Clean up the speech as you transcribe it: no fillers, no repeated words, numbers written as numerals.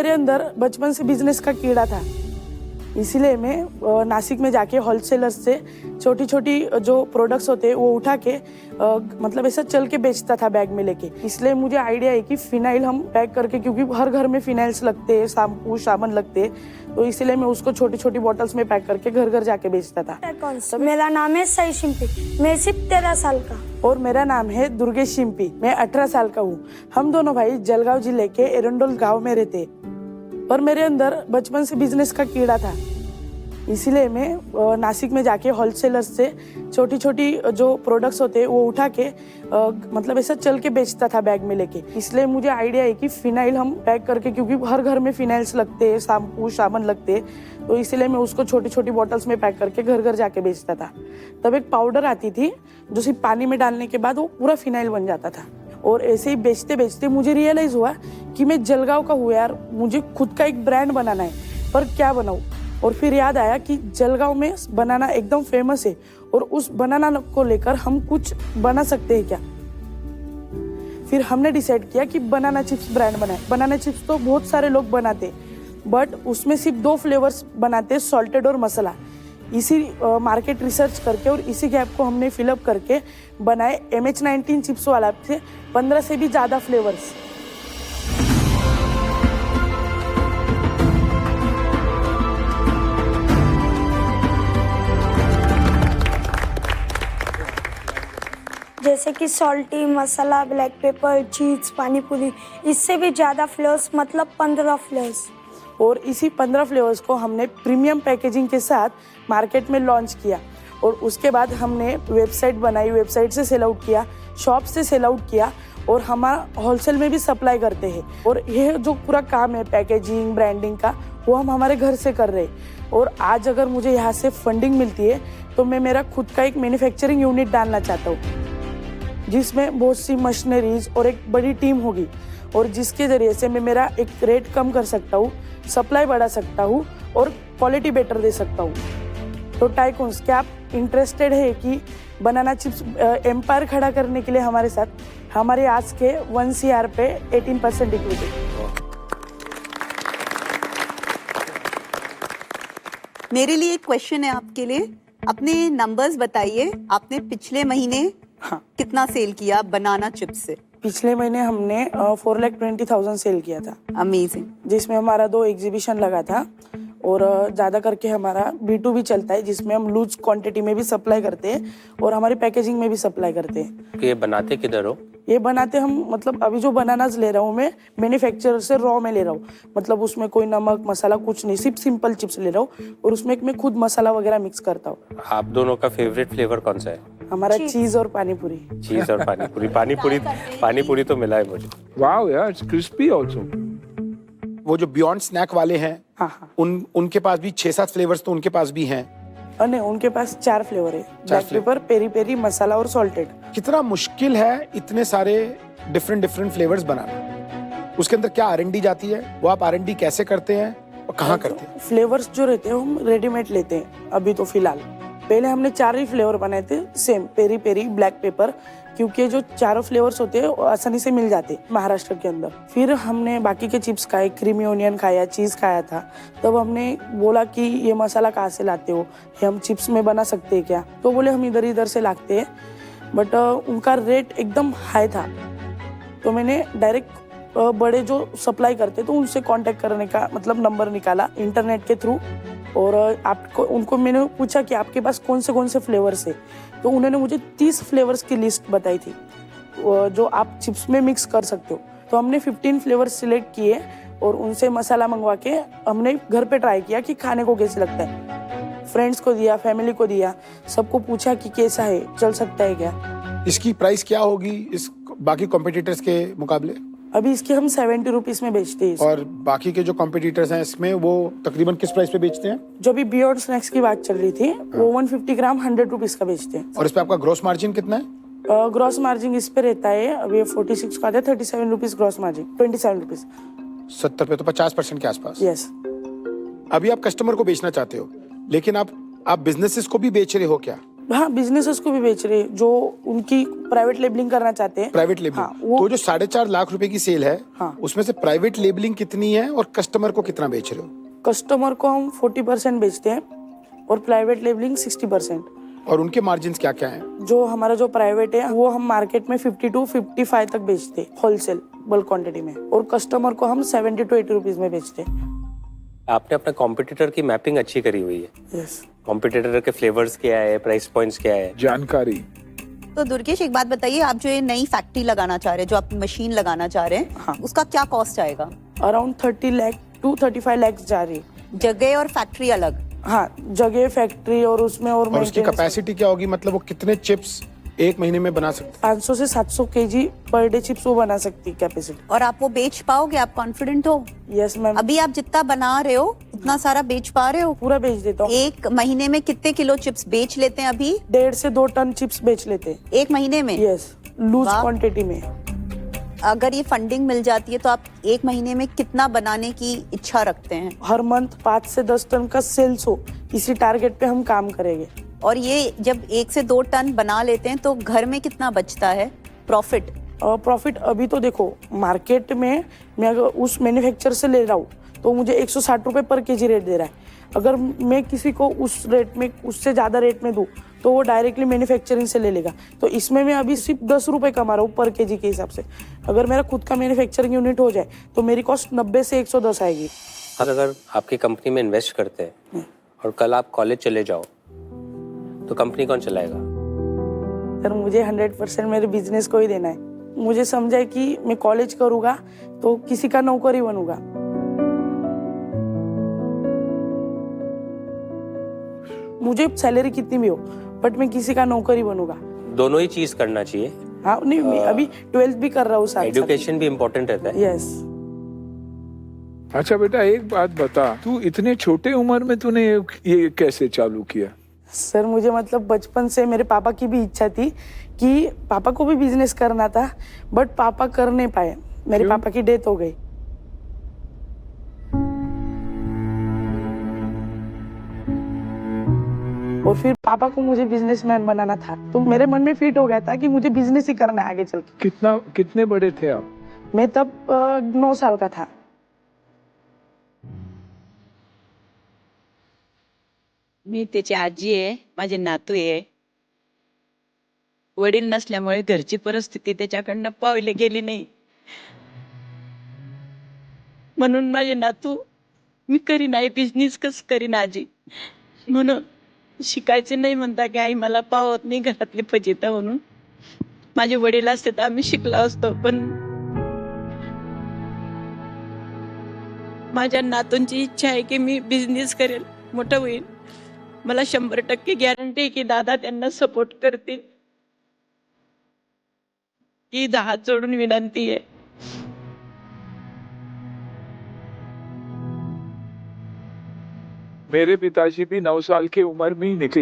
मेरे अंदर बचपन से बिजनेस का कीड़ा था, इसीलिए मैं नासिक में जाके होलसेलर्स से छोटी छोटी जो प्रोडक्ट्स होते हैं वो उठा के मतलब ऐसा चल के बेचता था बैग में लेके। इसलिए मुझे आइडिया है कि फिनाइल हम पैक करके, क्योंकि हर घर में फिनाइल्स लगते हैं, शैम्पू साबुन लगते हैं, तो इसीलिए मैं उसको छोटी छोटी बॉटल्स में पैक करके घर घर जाके बेचता था। मेरा नाम है साई शिंपी, मैं सिर्फ 13 साल का। और मेरा नाम है दुर्गेश शिंपी, मैं 18 साल का हूँ। हम दोनों भाई जलगांव जिले के एरंडोल गांव में रहते, पर मेरे अंदर बचपन से बिजनेस का कीड़ा था, इसीलिए मैं नासिक में जाके होलसेलर्स से छोटी छोटी जो प्रोडक्ट्स होते हैं वो उठा के मतलब ऐसा चल के बेचता था बैग में लेके। इसलिए मुझे आइडिया है कि फिनाइल हम पैक करके, क्योंकि हर घर में फिनाइल्स लगते हैं, शैम्पू साबुन लगते हैं, तो इसीलिए मैं उसको छोटी छोटी बॉटल्स में पैक करके घर घर जाके बेचता था। तब एक पाउडर आती थी जो सिर्फ पानी में डालने के बाद वो पूरा फिनाइल बन जाता था। और ऐसे ही बेचते बेचते मुझे रियलाइज हुआ कि मैं जलगांव का हूँ यार, मुझे खुद का एक ब्रांड बनाना है, पर क्या बनाऊँ। और फिर याद आया कि जलगांव में बनाना एकदम फेमस है और उस बनाना को लेकर हम कुछ बना सकते हैं क्या। फिर हमने डिसाइड किया कि बनाना चिप्स ब्रांड बनाए। बनाना चिप्स तो बहुत सारे लोग बनाते, बट उसमें सिर्फ 2 फ्लेवर्स बनाते, सॉल्टेड और मसाला। इसी मार्केट रिसर्च करके और इसी गैप को हमने फिलअप करके बनाए MH19 चिप्स वाला से 15 से भी ज़्यादा फ्लेवर्स। जैसे कि सॉल्टी, मसाला, ब्लैक पेपर, चीज, पानी पूरी, इससे भी ज़्यादा फ्लेवर्स, मतलब 15 फ्लेवर्स। और इसी 15 फ्लेवर्स को हमने प्रीमियम पैकेजिंग के साथ मार्केट में लॉन्च किया। और उसके बाद हमने वेबसाइट बनाई, वेबसाइट से सेल आउट किया, शॉप से सेल आउट किया, और हमारा होलसेल में भी सप्लाई करते हैं। और यह जो पूरा काम है पैकेजिंग ब्रांडिंग का, वो हम हमारे घर से कर रहे हैं। और आज अगर मुझे यहाँ से फंडिंग मिलती है तो मैं मेरा खुद का एक मैन्युफैक्चरिंग यूनिट डालना चाहता हूँ, जिसमें बहुत सी मशीनरीज और एक बड़ी टीम होगी, और जिसके ज़रिए से मैं मेरा एक रेट कम कर सकता हूँ, सप्लाई बढ़ा सकता हूँ और क्वालिटी बेटर दे सकता हूँ। तो टाइकून्स, क्या आप इंटरेस्टेड है कि बनाना चिप्स एम्पायर खड़ा करने के लिए हमारे साथ? हमारे आज के 1 CR पे 18% इक्विटी। मेरे लिए एक क्वेश्चन है आपके लिए, अपने नंबर्स बताइए। आपने पिछले महीने कितना सेल किया बनाना चिप्स से? पिछले महीने हमने 4,20,000 सेल किया था। अमेजिंग। जिसमें हमारा 2 एग्जीबिशन लगा था, और ज़्यादा करके हमारा B2B चलता है, जिसमें हम लूज क्वांटिटी में भी सप्लाई करते हैं और हमारी पैकेजिंग में भी सप्लाई करते हैं। ये बनाते किधर हो? ये बनाते हम, मतलब अभी जो बनानास ले रहा हूँ मैं मैन्युफैक्चरर से रॉ में ले रहा हूँ, मतलब उसमें कोई नमक मसाला कुछ नहीं, सिर्फ सिंपल चिप्स ले रहा हूँ, और उसमें मैं खुद मसाला वगैरह मिक्स करता हूँ। आप दोनों का फेवरेट फ्लेवर कौन सा है? हमारा चीज और पानी पूरी। चीज और पानी पूरी तो मिला है मुझे। वाओ यार, इट्स क्रिस्पी आल्सो। वो जो बियॉन्ड स्नैक वाले हैं, हाँ। उनके पास भी 6-7 फ्लेवर्स तो उनके पास भी हैं। नहीं, उनके पास 4 फ्लेवर है, ब्लैक पेपर, पेरी पेरी, मसाला और सॉल्टेड। कितना मुश्किल है इतने सारे डिफरेंट फ्लेवर्स बनाना? उसके अंदर क्या R&D जाती है? वो आप R&D कैसे करते हैं और कहाँ करते हैं? फ्लेवर्स जो रहते हैं हम रेडीमेड लेते हैं अभी तो फिलहाल। पहले हमने 4 ही फ्लेवर बनाए थे same, peri peri, black pepper, क्योंकि जो 4 फ्लेवर्स होते हैं आसानी से मिल जाते महाराष्ट्र के अंदर। फिर हमने बाकी के चिप्स खाए, क्रीमी ओनियन खाया, चीज़ खाया था। तब हमने बोला कि ये मसाला कहाँ से लाते हो, ये हम चिप्स में बना सकते हैं क्या? तो बोले हम इधर से लाते हैं, बट उनका रेट एकदम हाई था। तो मैंने डायरेक्ट बड़े जो सप्लाई करते तो उनसे कांटेक्ट करने का मतलब नंबर निकाला इंटरनेट के थ्रू, और आपको उनको मैंने पूछा कि आपके पास कौन से फ्लेवर्स है। तो उन्होंने मुझे 30 फ्लेवर्स की लिस्ट बताई थी जो आप चिप्स में मिक्स कर सकते हो। तो हमने 15 फ्लेवर्स सिलेक्ट किए और उनसे मसाला मंगवा के हमने घर पे ट्राई किया कि खाने को कैसे लगता है। फ्रेंड्स को दिया, फैमिली को दिया, सबको पूछा कि कैसा है, चल सकता है क्या। इसकी प्राइस क्या होगी इस बाकी कॉम्पिटिटर्स के मुकाबले? अभी इसके हम 70 रुपीज में बेचते हैं। और बाकी के जो कॉम्पिटिटर्स हैं इसमें वो तकरीबन किस प्राइस पे बेचते हैं? जो भी बियॉन्ड स्नैक्स की बात चल रही थी वो 150 ग्राम 100 रुपीज का बेचते हैं। और इस पे आपका ग्रॉस मार्जिन कितना है? ग्रॉस मार्जिन इस पे रहता है, अभी 46 का आता है, 37 रुपीज ग्रॉस मार्जिन, 27 रुपीज। 70 पे तो 50% के आसपास। यस। अभी आप कस्टमर को बेचना चाहते हो, लेकिन आप बिजनेसेस को भी बेच रहे हो क्या? हाँ, बिजनेसेस को भी बेच रहे हैं जो उनकी प्राइवेट लेबलिंग करना चाहते हैं। Private labelling. हाँ, वो तो जो 4.5 लाख रुपए की सेल है, हाँ। उसमें से प्राइवेट लेबलिंग कितनी है और कस्टमर को कितना बेच रहे हो? कस्टमर को हम 40% बेचते हैं और प्राइवेट लेबलिंग 60%। और उनके मार्जिन क्या क्या हैं? जो हमारा जो प्राइवेट है वो हम मार्केट में 50 to 55 तक बेचते हैं होलसेल बल्क क्वांटिटी में, और कस्टमर को हम 70 to 80 रुपीज में बेचते हैं। आपने अपने कॉम्पिटिटर की मैपिंग अच्छी करी हुई है। यस। कॉम्पिटिटर के फ्लेवर्स क्या है, प्राइस पॉइंट्स क्या है? जानकारी। तो दुर्गेश, एक बात बताइए, आप जो ये नई फैक्ट्री लगाना चाह रहे हैं, जो आप मशीन लगाना चाह रहे हैं, हाँ। उसका क्या कॉस्ट आएगा? अराउंड 30 लाख to 35 लाख जा रही है। जगह और फैक्ट्री अलग? हाँ, जगह, फैक्ट्री और उसमें और और उसकी maintenance। कैपेसिटी क्या होगी? मतलब वो कितने चिप्स एक महीने में बना सकते 500 से 700 केजी पर डे चिप्स वो बना सकती है कैपेसिटी। और आप वो बेच पाओगे? आप कॉन्फिडेंट हो? यस मैम, अभी आप जितना बना रहे हो उतना सारा बेच पा रहे हो? पूरा बेच देता हूँ। एक महीने में कितने किलो चिप्स बेच लेते हैं अभी? 1.5 से 2 टन चिप्स बेच लेते हैं। एक महीने में? यस, लूज वाह। क्वांटिटी में। अगर ये फंडिंग मिल जाती है तो आप एक महीने में कितना बनाने की इच्छा रखते हैं? हर मंथ 5 से 10 टन का सेल्स हो, इसी टारगेट पे हम काम करेंगे। और ये जब 1 से 2 टन बना लेते हैं तो घर में कितना बचता है प्रॉफिट? प्रॉफिट अभी तो देखो, मार्केट में मैं अगर उस मैन्युफैक्चर से ले रहा हूँ तो मुझे 160 रुपए पर केजी रेट दे रहा है। अगर मैं किसी को उस रेट में, उससे ज़्यादा रेट में दूँ तो वो डायरेक्टली मैन्युफैक्चरिंग से ले लेगा। तो इसमें मैं अभी सिर्फ 10 रुपए कमा रहा हूँ पर केजी के हिसाब से। अगर मेरा खुद का मैन्युफैक्चरिंग यूनिट हो जाए तो मेरी कॉस्ट 90 से 110 आएगी। अगर आपकी कंपनी में इन्वेस्ट करते हैं और कल आप कॉलेज चले जाओ तो कंपनी कौन चलाएगा? सर, मुझे 100% मेरे बिजनेस को ही देना है। मुझे समझा है कि मैं कॉलेज करूँगा तो किसी का नौकरी बनूंगा। मुझे सैलरी कितनी भी हो बट मैं किसी का नौकरी बनूंगा। दोनों ही चीज करना चाहिए। हाँ, नहीं, मैं अभी 12th भी कर रहा हूँ साथ। एजुकेशन भी इम्पोर्टेंट रहता है। यस। अच्छा बेटा, एक बात बता, तू इतने छोटे उम्र में तूने ये कैसे चालू किया? सर, मुझे मतलब बचपन से मेरे पापा की भी इच्छा थी कि पापा को भी बिजनेस करना था, बट पापा कर नहीं पाए। मेरे क्यों? पापा की डेथ हो गई। और फिर पापा को मुझे बिजनेसमैन बनाना था, तो मेरे मन में फिट हो गया था कि मुझे बिजनेस ही करना है आगे चल के। कितने बड़े थे आप? मैं तब 9 साल का था। मी त्याची आजी आहे, माझे नातू आहे. वडील नसल्यामुळे घरची परिस्थिती त्याच्याकडनं पावली गेली नाही. म्हणून माझे नातू, मी करीन आई बिझनेस कस करीन आजी, म्हणून शिकायचे नाही म्हणता की आई मला पावत नाही घरातली फजिता म्हणून. माझे वडील असते तर आम्ही शिकलो असतो, पण माझ्या नातूंची इच्छा आहे की मी बिझनेस करेल, मोठं होईल. मला 100% गॅरंटी आहे की दादा त्यांना सपोर्ट करतील. ही हात जोडून विनंती आहे. मेरे पिताजी भी 9 साल की उम्र में ही निकले।